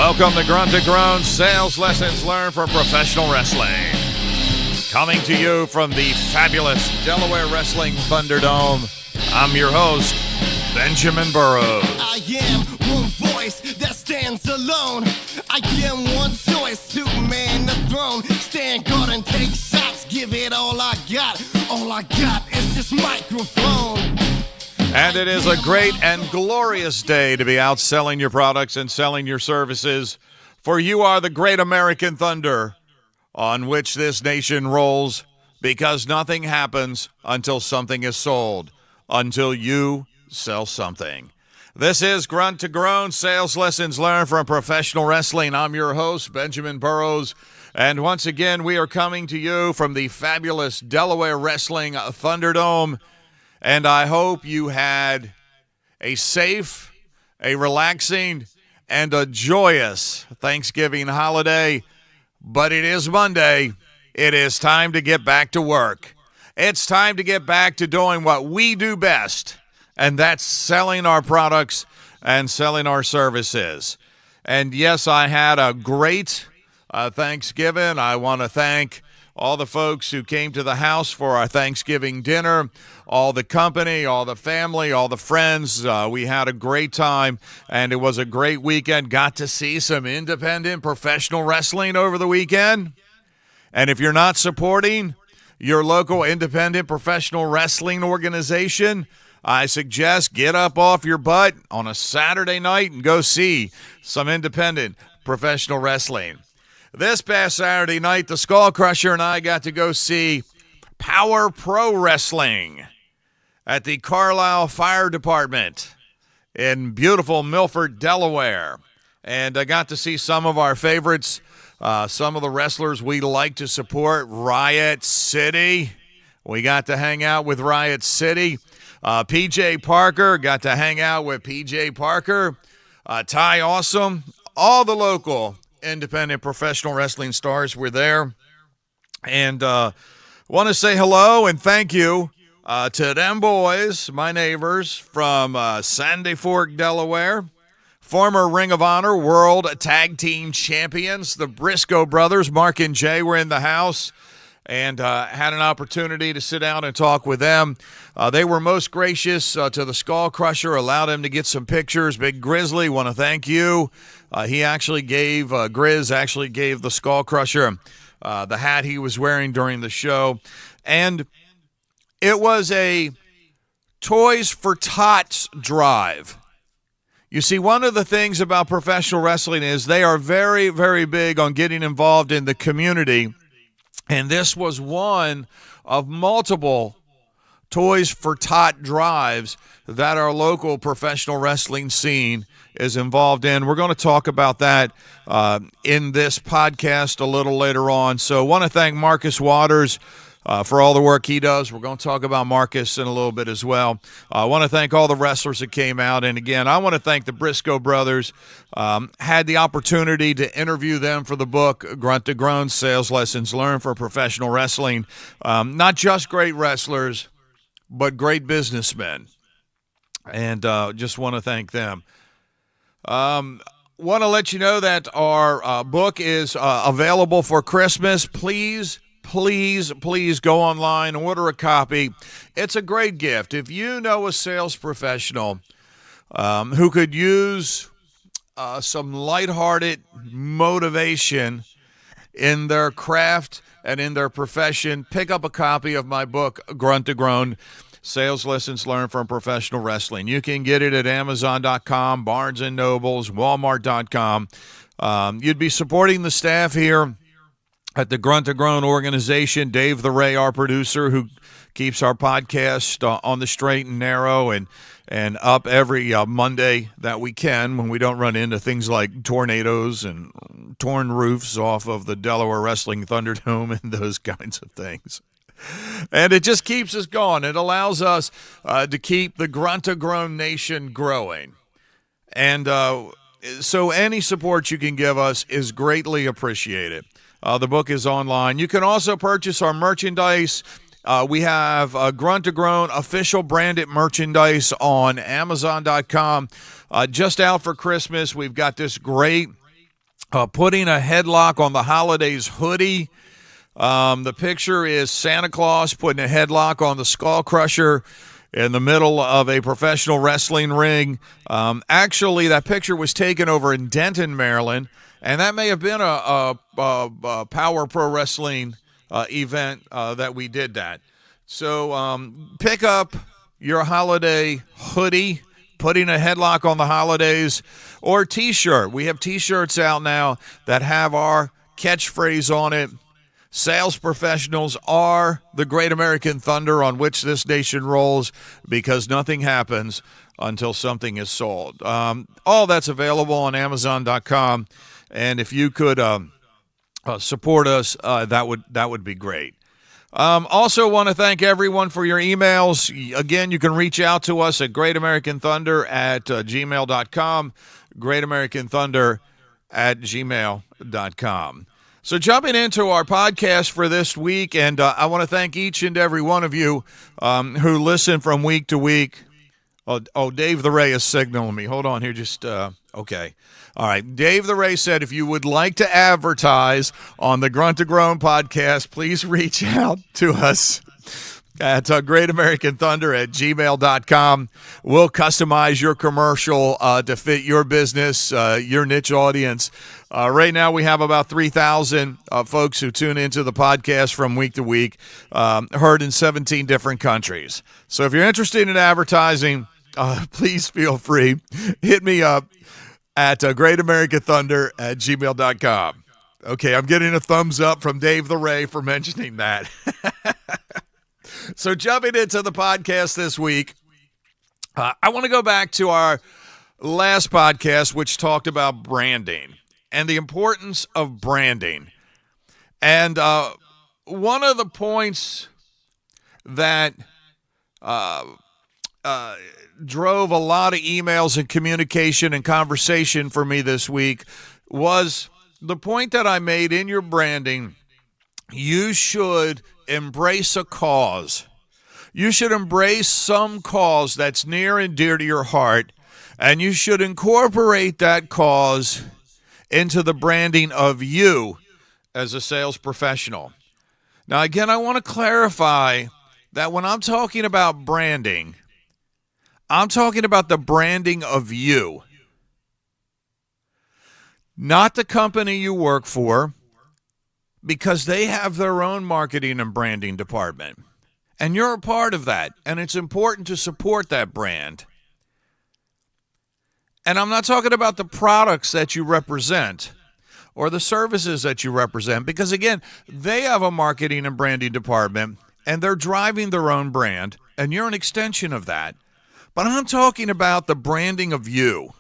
Welcome to Grunt to Groan, sales lessons learned from professional wrestling. Coming to you from the fabulous Delaware Wrestling Thunderdome, I'm your host, Benjamin Burrows. I am one voice that stands alone. I am one choice to man the throne. Stand guard and take shots, give it all I got. All I got is this microphone. And it is a great and glorious day to be out selling your products and selling your services, for you are the great American thunder on which this nation rolls, because nothing happens until something is sold, until you sell something. This is Grunt to Groan, sales lessons learned from professional wrestling. I'm your host, Benjamin Burrows, and once again, we are coming to you from the fabulous Delaware Wrestling Thunderdome. And I hope you had a safe, a relaxing, and a joyous Thanksgiving holiday. But it is Monday. It is time to get back to work. It's time to get back to doing what we do best, and that's selling our products and selling our services. And yes, I had a great Thanksgiving. I want to thank all the folks who came to the house for our Thanksgiving dinner, all the company, all the family, all the friends. We had a great time, and it was a great weekend. Got to see some independent professional wrestling over the weekend. And if you're not supporting your local independent professional wrestling organization, I suggest get up off your butt on a Saturday night and go see some independent professional wrestling. This past Saturday night, the Skull Crusher and I got to go see Power Pro Wrestling at the Carlisle Fire Department in beautiful Milford, Delaware. And I got to see some of our favorites, some of the wrestlers we like to support, Riot City. We got to hang out with Riot City. PJ Parker, got to hang out with PJ Parker. Ty Awesome, all the local independent professional wrestling stars were there. And want to say hello and thank you to them boys, my neighbors from Sandy Fork, Delaware, former Ring of Honor World Tag Team Champions, the Briscoe brothers. Mark and Jay were in the house, and had an opportunity to sit down and talk with them. They were most gracious to the Skull Crusher, allowed him to get some pictures. Big Grizzly, want to thank you. He actually gave, Grizz actually gave the Skull Crusher the hat he was wearing during the show. And it was a Toys for Tots drive. You see, one of the things about professional wrestling is they are very, very big on getting involved in the community. And this was one of multiple Toys for Tot drives that our local professional wrestling scene is involved in. We're going to talk about that in this podcast a little later on. So I want to thank Marcus Waters for all the work he does. We're going to talk about Marcus in a little bit as well. I want to thank all the wrestlers that came out. And again, I want to thank the Briscoe brothers. Had the opportunity to interview them for the book, Grunt to Groan, Sales Lessons Learned for Professional Wrestling. Not just great wrestlers, but great businessmen. And just want to thank them. Want to let you know that our book is available for Christmas. Please go online and order a copy. It's a great gift. If you know a sales professional who could use some lighthearted motivation in their craft and in their profession, pick up a copy of my book, Grunt to Groan, Sales Lessons Learned from Professional Wrestling. You can get it at Amazon.com, Barnes & Nobles, Walmart.com. You'd be supporting the staff here at the Grunt to Groan organization. Dave the Ray, our producer, who keeps our podcast on the straight and narrow and up every Monday that we can, when we don't run into things like tornadoes and torn roofs off of the Delaware Wrestling Thunderdome and those kinds of things. And it just keeps us going. It allows us to keep the Grunt to Groan Nation growing. And so any support you can give us is greatly appreciated. The book is online. You can also purchase our merchandise. We have Grunt to Groan official branded merchandise on Amazon.com. Just out for Christmas, we've got this great putting a headlock on the holidays hoodie. The picture is Santa Claus putting a headlock on the Skull Crusher in the middle of a professional wrestling ring. Actually, that picture was taken over in Denton, Maryland, and that may have been a Power Pro Wrestling event that we did that. So pick up your holiday hoodie, putting a headlock on the holidays, or T-shirt. We have T-shirts out now that have our catchphrase on it. Sales professionals are the great American thunder on which this nation rolls, because nothing happens until something is sold. All that's available on Amazon.com, and if you could support us, that would be great. Also want to thank everyone for your emails. Again, you can reach out to us at greatamericanthunder@gmail.com, greatamericanthunder@gmail.com. So jumping into our podcast for this week, and I want to thank each and every one of you who listen from week to week. Oh, Dave the Ray is signaling me. Hold on here, just, okay. All right, Dave the Ray said if you would like to advertise on the Grunt to Groan podcast, please reach out to us at greatamericanthunder@gmail.com. We'll customize your commercial to fit your business, your niche audience. Right now we have about 3,000 folks who tune into the podcast from week to week, heard in 17 different countries. So if you're interested in advertising, please feel free. Hit me up at greatamericanthunder@gmail.com. Okay, I'm getting a thumbs up from Dave the Ray for mentioning that. So jumping into the podcast this week, I want to go back to our last podcast, which talked about branding and the importance of branding. And one of the points that drove a lot of emails and communication and conversation for me this week was the point that I made in your branding. You should embrace a cause. You should embrace some cause that's near and dear to your heart, and you should incorporate that cause into the branding of you as a sales professional. Now, again, I want to clarify that when I'm talking about branding, I'm talking about the branding of you, not the company you work for, because they have their own marketing and branding department. And you're a part of that, and it's important to support that brand. And I'm not talking about the products that you represent or the services that you represent, because, again, they have a marketing and branding department, and they're driving their own brand, and you're an extension of that. But I'm talking about the branding of you,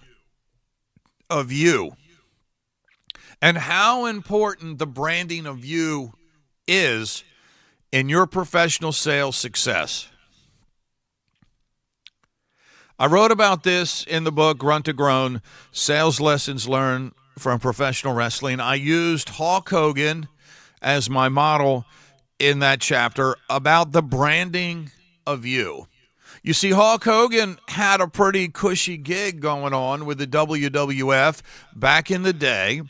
and how important the branding of you is in your professional sales success. I wrote about this in the book, Grunt to Groan, Sales Lessons Learned from Professional Wrestling. I used Hulk Hogan as my model in that chapter about the branding of you. You see, Hulk Hogan had a pretty cushy gig going on with the WWF back in the day.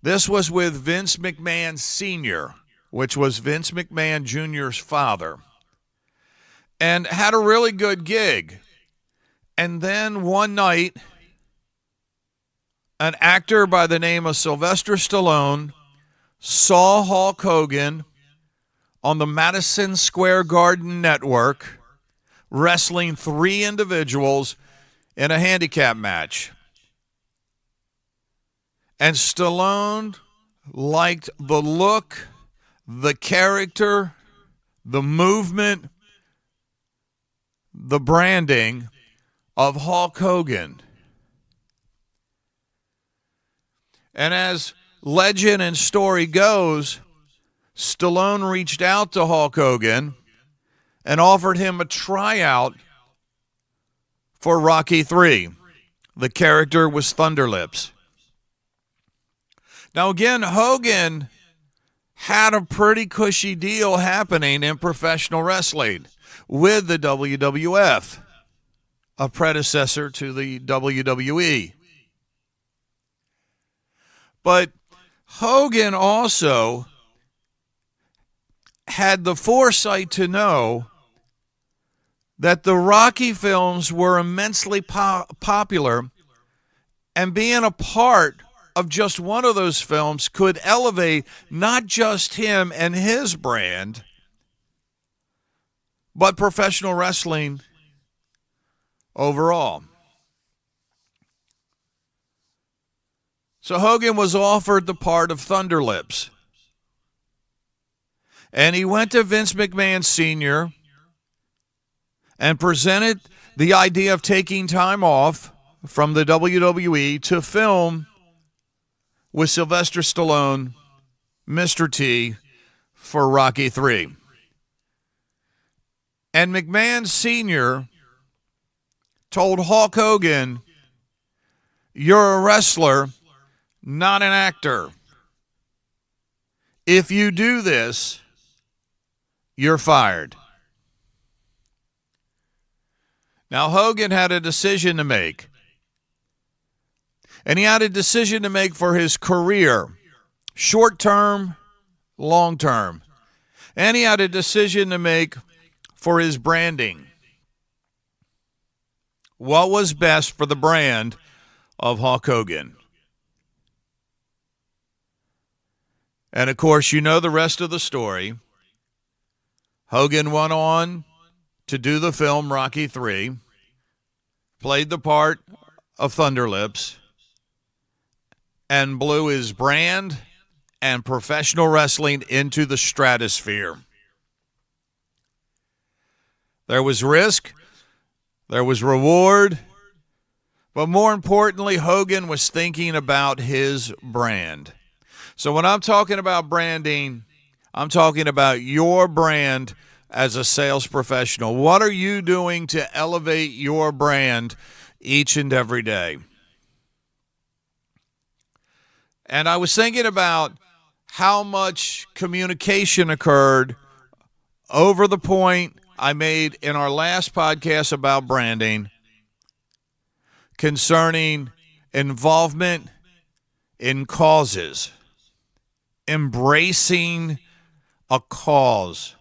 This was with Vince McMahon Sr., which was Vince McMahon Jr.'s father, and had a really good gig. And then one night, an actor by the name of Sylvester Stallone saw Hulk Hogan on the Madison Square Garden network wrestling 3 individuals in a handicap match. And Stallone liked the look, the character, the movement, the branding of Hulk Hogan. And as legend and story goes, Stallone reached out to Hulk Hogan and offered him a tryout for Rocky III. The character was Thunderlips. Now, again, Hogan had a pretty cushy deal happening in professional wrestling with the WWF, a predecessor to the WWE. But Hogan also had the foresight to know that the Rocky films were immensely popular, and being a part of just one of those films could elevate not just him and his brand, but professional wrestling overall. So Hogan was offered the part of Thunder Lips. And he went to Vince McMahon Sr. and presented the idea of taking time off from the WWE to film with Sylvester Stallone, Mr. T, for Rocky III. And McMahon Sr. told Hulk Hogan, "You're a wrestler, not an actor. If you do this, you're fired." Now, Hogan had a decision to make. And he had a decision to make for his career, short term, long term. And he had a decision to make for his branding. What was best for the brand of Hulk Hogan? And of course, you know the rest of the story. Hogan went on to do the film Rocky III, played the part of Thunder Lips, and blew his brand and professional wrestling into the stratosphere. There was risk, there was reward, but more importantly, Hogan was thinking about his brand. So when I'm talking about branding, I'm talking about your brand as a sales professional. What are you doing to elevate your brand each and every day? And I was thinking about how much communication occurred over the point I made in our last podcast about branding concerning involvement in causes, embracing a cause,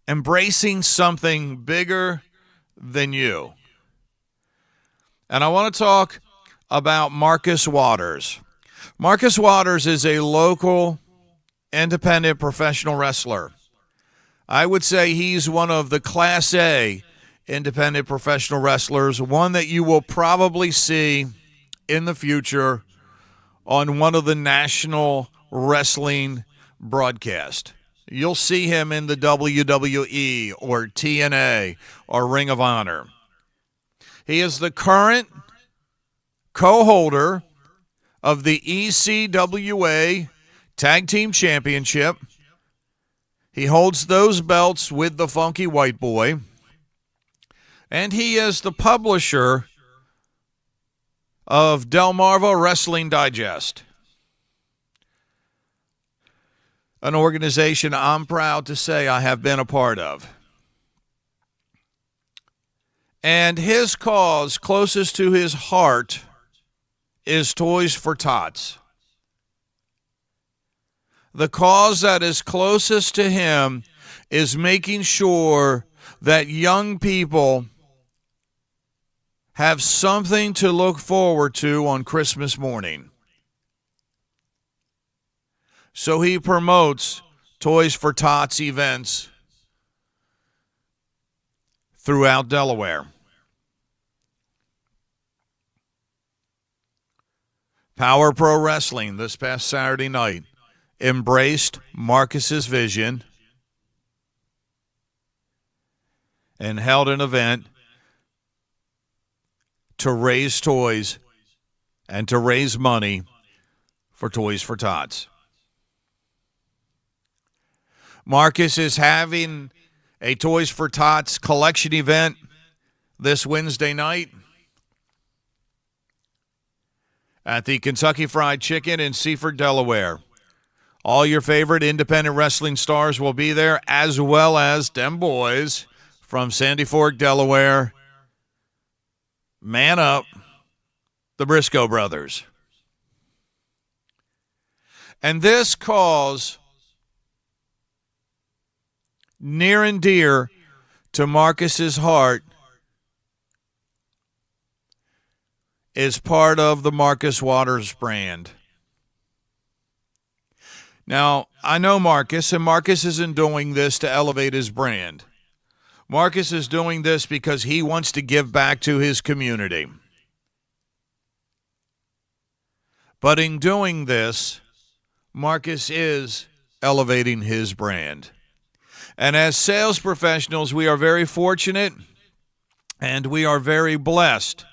embracing something bigger than you. And I want to talk about Marcus Waters. Marcus Waters is a local independent professional wrestler. I would say he's one of the Class A independent professional wrestlers, one that you will probably see in the future on one of the national wrestling broadcasts. You'll see him in the WWE or TNA or Ring of Honor. He is the current co-holder of the ECWA Tag Team Championship. He holds those belts with the Funky White Boy. And he is the publisher of Delmarva Wrestling Digest, an organization I'm proud to say I have been a part of. And his cause closest to his heart is Toys for Tots. The cause that is closest to him is making sure that young people have something to look forward to on Christmas morning. So he promotes Toys for Tots events throughout Delaware. Power Pro Wrestling this past Saturday night embraced Marcus's vision and held an event to raise toys and to raise money for Toys for Tots. Marcus is having a Toys for Tots collection event this Wednesday night at the Kentucky Fried Chicken in Seaford, Delaware. All your favorite independent wrestling stars will be there, as well as them boys from Sandy Fork, Delaware. Man up, the Briscoe brothers. And this cause, near and dear to Marcus's heart, is part of the Marcus Waters brand. Now, I know Marcus, and Marcus isn't doing this to elevate his brand. Marcus is doing this because he wants to give back to his community. But in doing this, Marcus is elevating his brand. And as sales professionals, we are very fortunate and we are very blessed.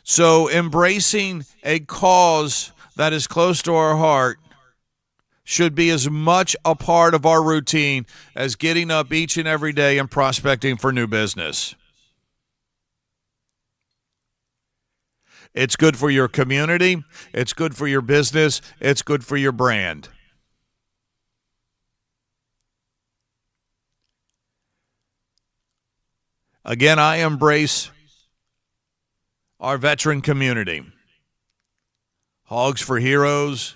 So embracing a cause that is close to our heart should be as much a part of our routine as getting up each and every day and prospecting for new business. It's good for your community. It's good for your business. It's good for your brand. Again, I embrace our veteran community. Hogs for Heroes,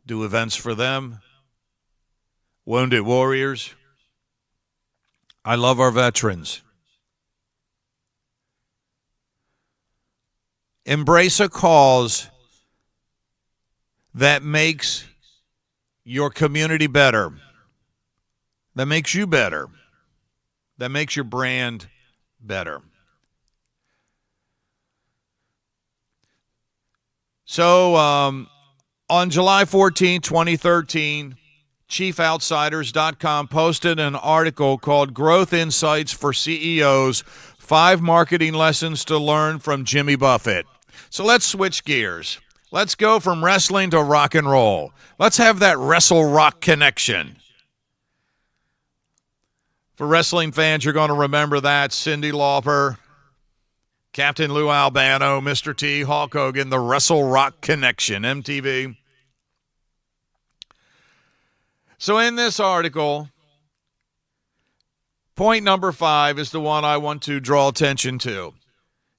do events for them. Wounded Warriors. I love our veterans. Embrace a cause that makes your community better, that makes you better, that makes your brand better. So on July 14, 2013, ChiefOutsiders.com posted an article called Growth Insights for CEOs, 5 Marketing Lessons to Learn from Jimmy Buffett. So let's switch gears. Let's go from wrestling to rock and roll. Let's have that wrestle-rock connection. For wrestling fans, you're going to remember that. Cyndi Lauper, Captain Lou Albano, Mr. T, Hulk Hogan, the Wrestle Rock Connection, MTV. So in this article, point number 5 is the one I want to draw attention to.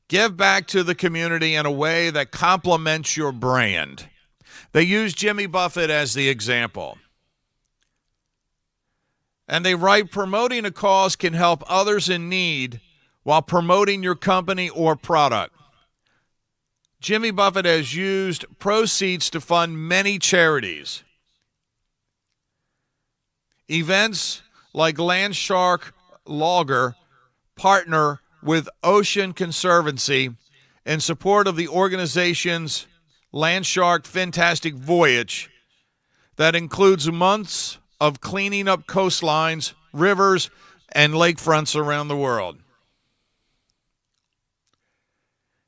Give back to the community in a way that complements your brand. They use Jimmy Buffett as the example. And they write, promoting a cause can help others in need while promoting your company or product. Jimmy Buffett has used proceeds to fund many charities. Events like Land Shark Logger partner with Ocean Conservancy in support of the organization's Land Shark Fantastic Voyage that includes months of cleaning up coastlines, rivers, and lakefronts around the world.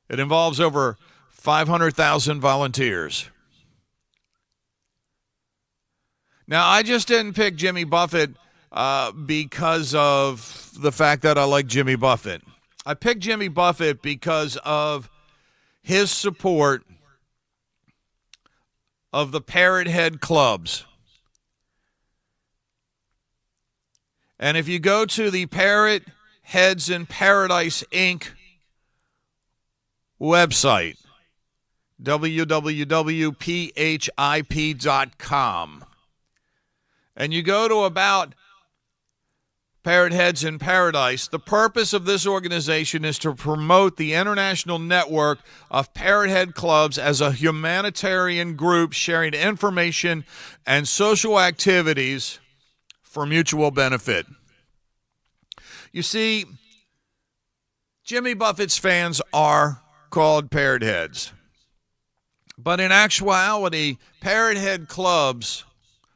It involves over 500,000 volunteers. Now, I just didn't pick Jimmy Buffett because of the fact that I like Jimmy Buffett. I picked Jimmy Buffett because of his support of the Parrot Head clubs. And if you go to the Parrot Heads in Paradise, Inc. website, www.phip.com, and you go to about Parrot Heads in Paradise, the purpose of this organization is to promote the international network of Parrot Head clubs as a humanitarian group sharing information and social activities for mutual benefit. You see, Jimmy Buffett's fans are called Parrot Heads. But in actuality, Parrot Head clubs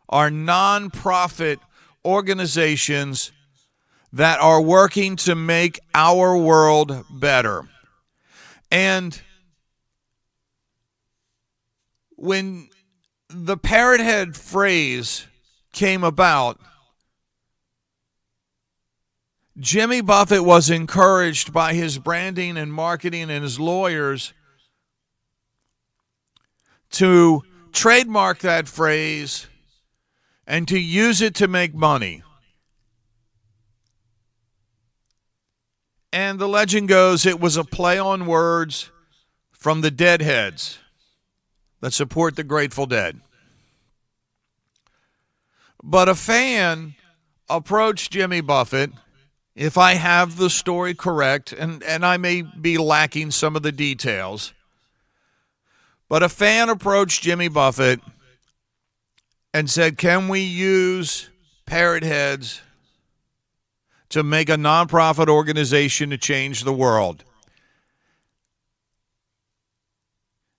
are non-profit organizations that are working to make our world better. And when the Parrot Head phrase came about, Jimmy Buffett was encouraged by his branding and marketing and his lawyers to trademark that phrase and to use it to make money. And the legend goes it was a play on words from the Deadheads. that support the Grateful Dead. But a fan approached Jimmy Buffett, if I have the story correct, and I may be lacking some of the details, but a fan approached Jimmy Buffett and said, can we use parrot heads to make a nonprofit organization to change the world?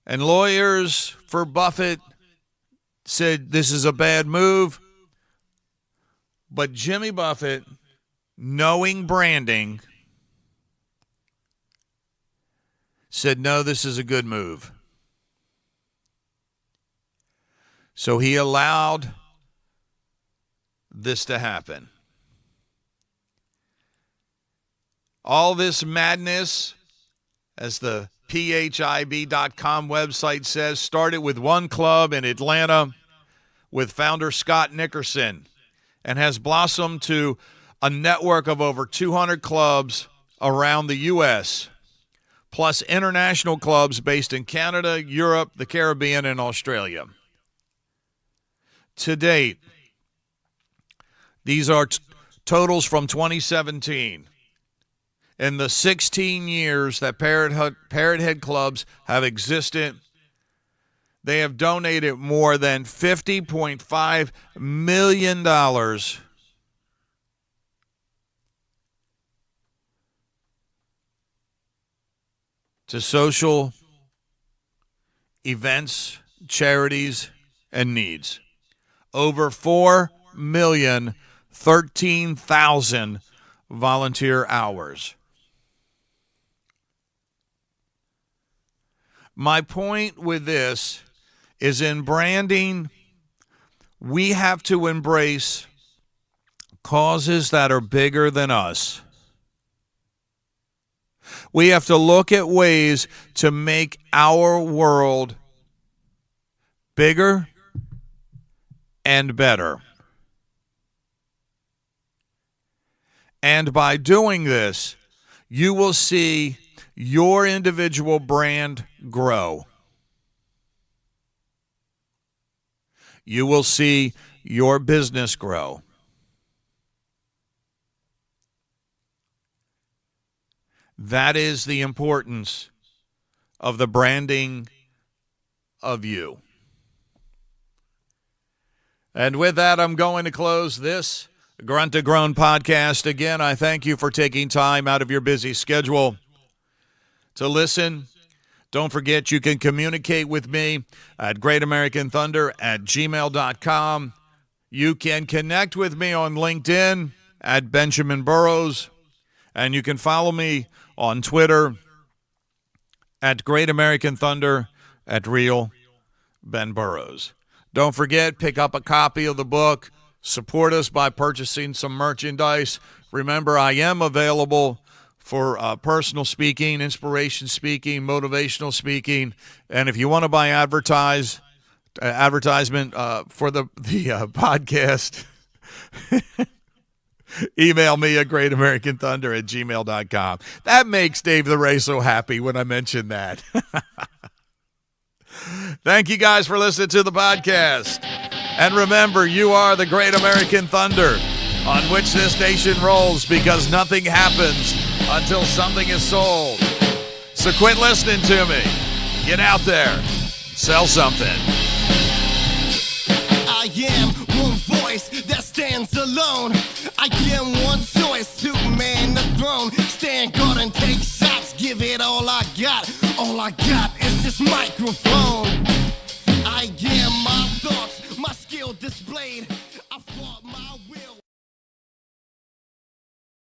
And lawyers for Buffett said this is a bad move. But Jimmy Buffett, knowing branding, said, no, this is a good move. So he allowed this to happen. All this madness, as the phib.com website says, started with one club in Atlanta with founder Scott Nickerson and has blossomed to a network of over 200 clubs around the U.S., plus international clubs based in Canada, Europe, the Caribbean, and Australia. To date, these are totals from 2017. In the 16 years that Parrot Head clubs have existed, they have donated more than $50.5 million to social events, charities, and needs. Over 4,013,000 volunteer hours. My point with this is, in branding, we have to embrace causes that are bigger than us. We have to look at ways to make our world bigger and better. And by doing this, you will see your individual brand grow. You will see your business grow. That is the importance of the branding of you. And with that, I'm going to close this Grunt to Groan podcast. Again, I thank you for taking time out of your busy schedule to listen. Don't forget, you can communicate with me at greatamericanthunder@gmail.com. You can connect with me on LinkedIn at Benjamin Burrows, and you can follow me on Twitter at Great American Thunder at Real Ben Burrows. Don't forget, pick up a copy of the book. Support us by purchasing some merchandise. Remember, I am available for personal speaking, inspiration speaking, motivational speaking. And if you want to buy advertisement for the podcast, email me at greatamericanthunder@gmail.com. That makes Dave the Ray so happy when I mention that. Thank you guys for listening to the podcast. And remember, you are the Great American Thunder on which this nation rolls, because nothing happens until something is sold. So quit listening to me. Get out there. Sell something. I am one voice that stands alone. I am one choice to man the throne. Stand guard and take shots. Give it all I got. All I got is this microphone. I am my thoughts, my skill displayed. I fought my will.